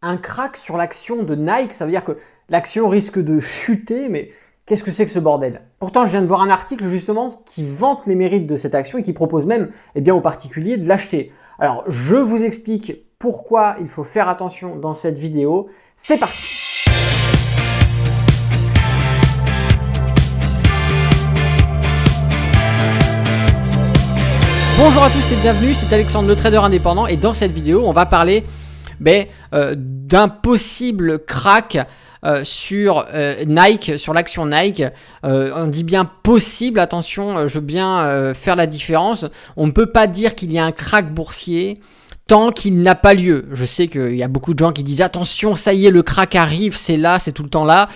un crack sur l'action de Nike, ça veut dire que l'action risque de chuter, mais qu'est-ce que c'est que ce bordel? Pourtant, je viens de voir un article justement qui vante les mérites de cette action et qui propose même aux particuliers de l'acheter. Alors, je vous explique pourquoi il faut faire attention dans cette vidéo. C'est parti! Bonjour à tous et bienvenue, c'est Alexandre le trader indépendant et dans cette vidéo, on va parler d'un possible crack sur Nike, sur l'action Nike. On dit bien possible, attention, je veux bien faire la différence. On ne peut pas dire qu'il y a un crack boursier tant qu'il n'a pas lieu. Je sais qu'il y a beaucoup de gens qui disent attention, ça y est, le crack arrive, c'est là, c'est tout le temps là.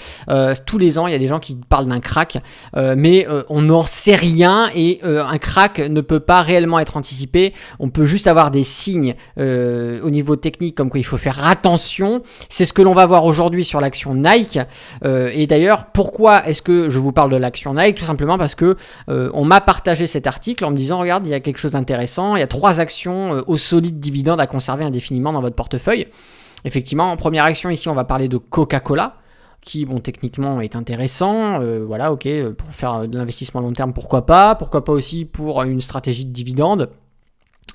Tous les ans, il y a des gens qui parlent d'un crack, mais on n'en sait rien et un crack ne peut pas réellement être anticipé. On peut juste avoir des signes au niveau technique comme quoi il faut faire attention. C'est ce que l'on va voir aujourd'hui sur l'action Nike. Et d'ailleurs, pourquoi est-ce que je vous parle de l'action Nike? Tout simplement parce que on m'a partagé cet article en me disant regarde, il y a quelque chose d'intéressant, il y a 3 actions au solide dividende à conserver indéfiniment dans votre portefeuille. Effectivement, en première action ici, on va parler de Coca-Cola, qui, bon, techniquement est intéressant. Voilà, ok, pour faire de l'investissement long terme, pourquoi pas aussi pour une stratégie de dividende.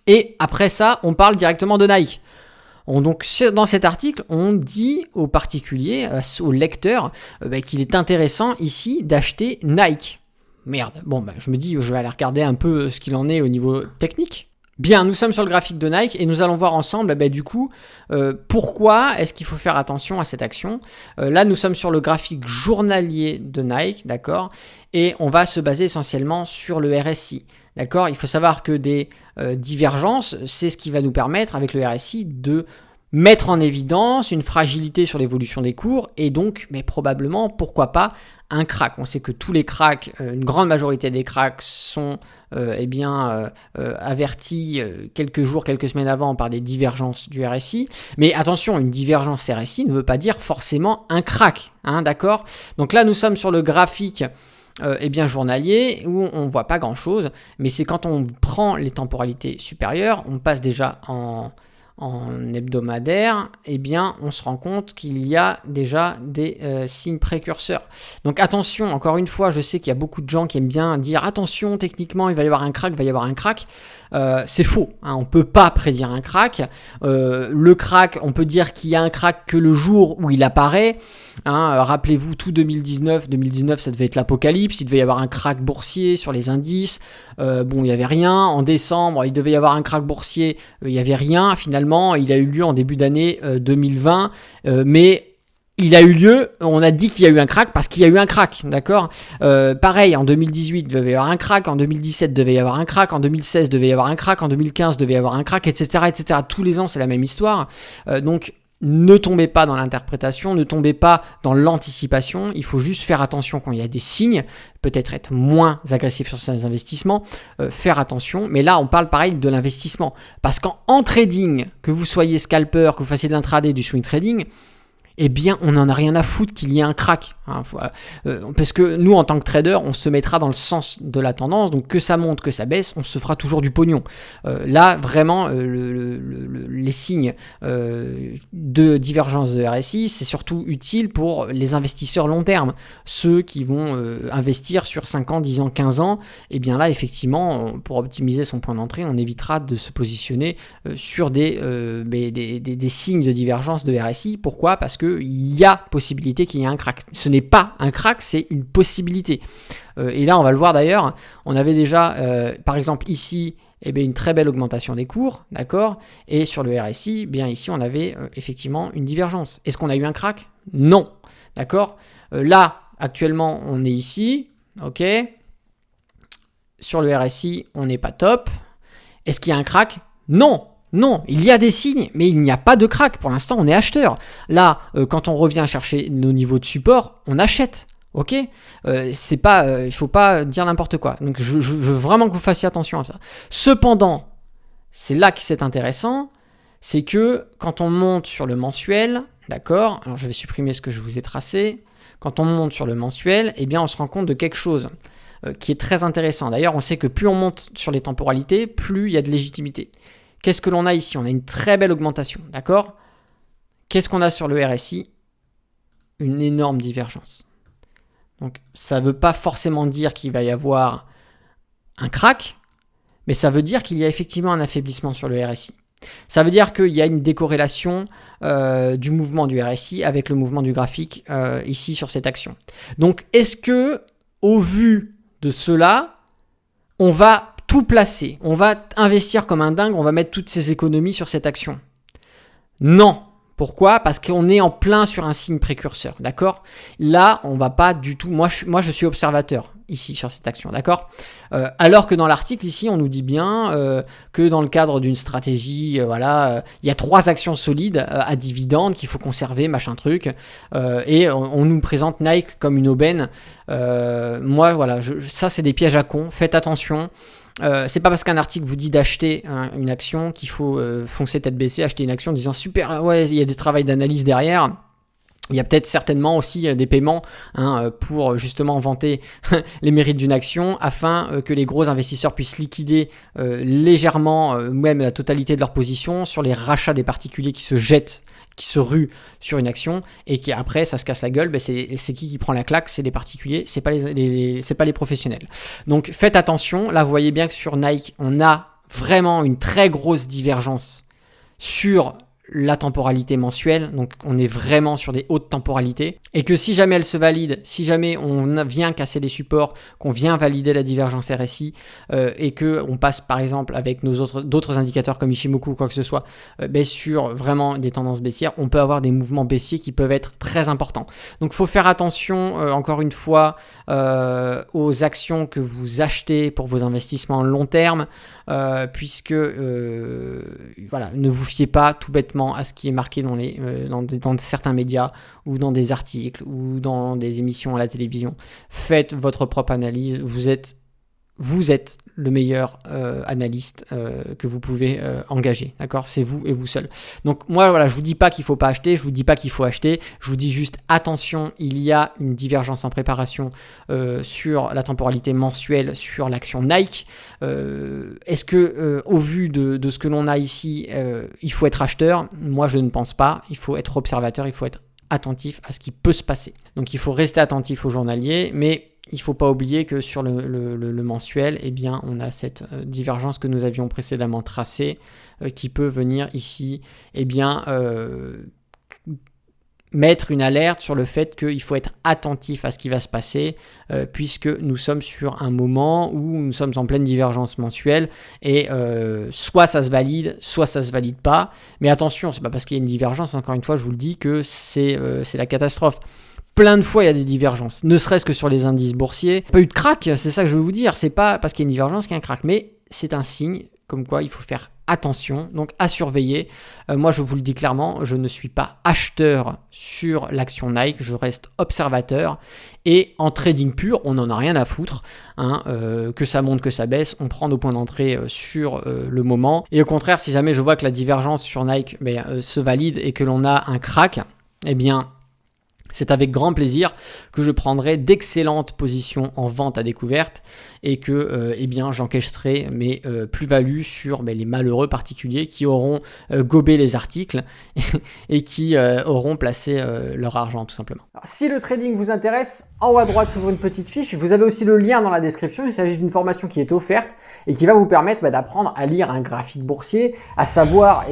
Et après ça, on parle directement de Nike. Donc dans cet article, on dit aux particuliers, aux lecteurs, qu'il est intéressant ici d'acheter Nike. Merde, bon, je me dis, je vais aller regarder un peu ce qu'il en est au niveau technique. Bien, nous sommes sur le graphique de Nike et nous allons voir ensemble du coup pourquoi est-ce qu'il faut faire attention à cette action. Là, nous sommes sur le graphique journalier de Nike, d'accord, et on va se baser essentiellement sur le RSI, d'accord. Il faut savoir que des divergences, c'est ce qui va nous permettre avec le RSI de mettre en évidence une fragilité sur l'évolution des cours et donc, mais probablement, pourquoi pas, un crack. On sait que tous les cracks, une grande majorité des cracks sont avertis quelques jours, quelques semaines avant par des divergences du RSI. Mais attention, une divergence RSI ne veut pas dire forcément un crack, hein, d'accord? Donc là, nous sommes sur le graphique journalier où on voit pas grand-chose, mais c'est quand on prend les temporalités supérieures, on passe déjà en hebdomadaire, on se rend compte qu'il y a déjà des signes précurseurs. Donc attention, encore une fois, je sais qu'il y a beaucoup de gens qui aiment bien dire attention, techniquement, il va y avoir un crack, c'est faux, hein, on ne peut pas prédire un crack. Le crack, on peut dire qu'il y a un crack que le jour où il apparaît. Hein, rappelez-vous, tout 2019, ça devait être l'apocalypse, il devait y avoir un crack boursier sur les indices. Il n'y avait rien. En décembre, il devait y avoir un crack boursier, il n'y avait rien. Finalement, il a eu lieu en début d'année 2020, mais il a eu lieu, on a dit qu'il y a eu un crack parce qu'il y a eu un crack, d'accord. Pareil, en 2018, il devait y avoir un crack, en 2017, il devait y avoir un crack, en 2016, il devait y avoir un crack, en 2015, il devait y avoir un crack, etc., etc. Tous les ans, c'est la même histoire. Donc, ne tombez pas dans l'interprétation, ne tombez pas dans l'anticipation, il faut juste faire attention quand il y a des signes, peut-être être moins agressif sur ses investissements, faire attention, mais là on parle pareil de l'investissement, parce qu'en trading, que vous soyez scalper, que vous fassiez de l'intraday, du swing trading, on n'en a rien à foutre qu'il y ait un crack. Hein, parce que nous, en tant que trader, on se mettra dans le sens de la tendance. Donc, que ça monte, que ça baisse, on se fera toujours du pognon. Là, vraiment, les signes de divergence de RSI, c'est surtout utile pour les investisseurs long terme. Ceux qui vont investir sur 5 ans, 10 ans, 15 ans. Là, effectivement, pour optimiser son point d'entrée, on évitera de se positionner sur des signes de divergence de RSI. Pourquoi ? Parce qu'il y a possibilité qu'il y ait un crack. Ce n'est pas un crack, c'est une possibilité. Et là, on va le voir d'ailleurs, on avait déjà, par exemple ici, une très belle augmentation des cours, d'accord. Et sur le RSI, ici, on avait effectivement une divergence. Est-ce qu'on a eu un crack ? Non, d'accord. Là, actuellement, on est ici, ok. Sur le RSI, on n'est pas top. Est-ce qu'il y a un crack ? Non. Non, il y a des signes, mais il n'y a pas de crack. Pour l'instant, on est acheteur. Là, quand on revient chercher nos niveaux de support, on achète. Ok, c'est pas, il faut pas dire n'importe quoi. Donc, je veux vraiment que vous fassiez attention à ça. Cependant, c'est là que c'est intéressant, c'est que quand on monte sur le mensuel, d'accord. Alors, je vais supprimer ce que je vous ai tracé. Quand on monte sur le mensuel, on se rend compte de quelque chose qui est très intéressant. D'ailleurs, on sait que plus on monte sur les temporalités, plus il y a de légitimité. Qu'est-ce que l'on a ici ? On a une très belle augmentation, d'accord ? qu'est-ce qu'on a sur le RSI? Une énorme divergence. Donc ça ne veut pas forcément dire qu'il va y avoir un crack, mais ça veut dire qu'il y a effectivement un affaiblissement sur le RSI. Ça veut dire qu'il y a une décorrélation du mouvement du RSI avec le mouvement du graphique ici sur cette action. Donc est-ce que, au vu de cela, on va tout placer, on va investir comme un dingue, on va mettre toutes ces économies sur cette action? Non. Pourquoi? Parce qu'on est en plein sur un signe précurseur, d'accord? Là, on va pas du tout... Moi, je suis observateur ici sur cette action, d'accord? Alors que dans l'article ici, on nous dit bien que dans le cadre d'une stratégie, il y a 3 actions solides à dividendes qu'il faut conserver, machin truc, et on nous présente Nike comme une aubaine. Moi, voilà, ça c'est des pièges à con. Faites attention. C'est pas parce qu'un article vous dit d'acheter une action qu'il faut foncer tête baissée, acheter une action en disant super, ouais, il y a des travaux d'analyse derrière. Il y a peut-être certainement aussi des paiements pour justement vanter les mérites d'une action afin que les gros investisseurs puissent liquider légèrement, même la totalité de leur position sur les rachats des particuliers qui se jettent, qui se ruent sur une action et qui après ça se casse la gueule. C'est qui prend la claque? C'est les particuliers, c'est pas les professionnels. Donc faites attention. Là vous voyez bien que sur Nike on a vraiment une très grosse divergence sur la temporalité mensuelle, donc on est vraiment sur des hautes temporalités, et que si jamais elle se valide, si jamais on vient casser les supports, qu'on vient valider la divergence RSI, et que on passe par exemple avec d'autres indicateurs comme Ishimoku ou quoi que ce soit, sur vraiment des tendances baissières, on peut avoir des mouvements baissiers qui peuvent être très importants. Donc il faut faire attention, encore une fois, aux actions que vous achetez pour vos investissements long terme, puisque ne vous fiez pas tout bêtement à ce qui est marqué dans certains médias ou dans des articles ou dans des émissions à la télévision. Faites votre propre analyse. Vous êtes le meilleur analyste que vous pouvez engager, d'accord? C'est vous et vous seul. Donc moi, voilà, je vous dis pas qu'il faut pas acheter, je vous dis pas qu'il faut acheter, je vous dis juste attention, il y a une divergence en préparation sur la temporalité mensuelle sur l'action Nike. Est-ce que au vu de ce que l'on a ici, il faut être acheteur? Moi, je ne pense pas. Il faut être observateur, il faut être attentif à ce qui peut se passer. Donc il faut rester attentif au journalier, mais il ne faut pas oublier que sur le mensuel, eh bien, on a cette divergence que nous avions précédemment tracée qui peut venir ici mettre une alerte sur le fait qu'il faut être attentif à ce qui va se passer puisque nous sommes sur un moment où nous sommes en pleine divergence mensuelle et soit ça se valide, soit ça se valide pas. Mais attention, c'est pas parce qu'il y a une divergence, encore une fois, je vous le dis, que c'est la catastrophe. Plein de fois, il y a des divergences, ne serait-ce que sur les indices boursiers. Pas eu de crack, c'est ça que je veux vous dire. C'est pas parce qu'il y a une divergence qu'il y a un crack, mais c'est un signe comme quoi il faut faire attention, donc à surveiller. Moi, je vous le dis clairement, je ne suis pas acheteur sur l'action Nike, je reste observateur. Et en trading pur, on n'en a rien à foutre, que ça monte, que ça baisse, on prend nos points d'entrée sur le moment. Et au contraire, si jamais je vois que la divergence sur Nike se valide et que l'on a un crack, eh bien, c'est avec grand plaisir que je prendrai d'excellentes positions en vente à découverte et que j'encaisserai mes plus-values sur les malheureux particuliers qui auront gobé les articles et qui auront placé leur argent tout simplement. Alors, si le trading vous intéresse, en haut à droite s'ouvre une petite fiche. Vous avez aussi le lien dans la description. Il s'agit d'une formation qui est offerte et qui va vous permettre d'apprendre à lire un graphique boursier, à savoir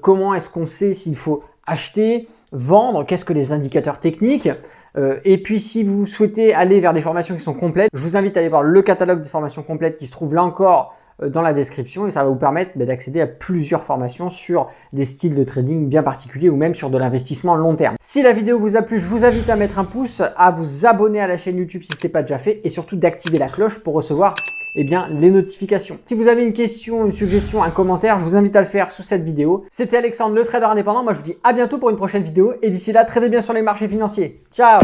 comment est-ce qu'on sait s'il faut acheter, vendre, qu'est-ce que les indicateurs techniques, et puis si vous souhaitez aller vers des formations qui sont complètes, je vous invite à aller voir le catalogue des formations complètes qui se trouve là encore dans la description et ça va vous permettre d'accéder à plusieurs formations sur des styles de trading bien particuliers ou même sur de l'investissement long terme. Si la vidéo vous a plu, je vous invite à mettre un pouce, à vous abonner à la chaîne YouTube si ce n'est pas déjà fait et surtout d'activer la cloche pour recevoir les notifications. Si vous avez une question, une suggestion, un commentaire, je vous invite à le faire sous cette vidéo. C'était Alexandre, le trader indépendant. Moi, je vous dis à bientôt pour une prochaine vidéo et d'ici là, tradez bien sur les marchés financiers. Ciao!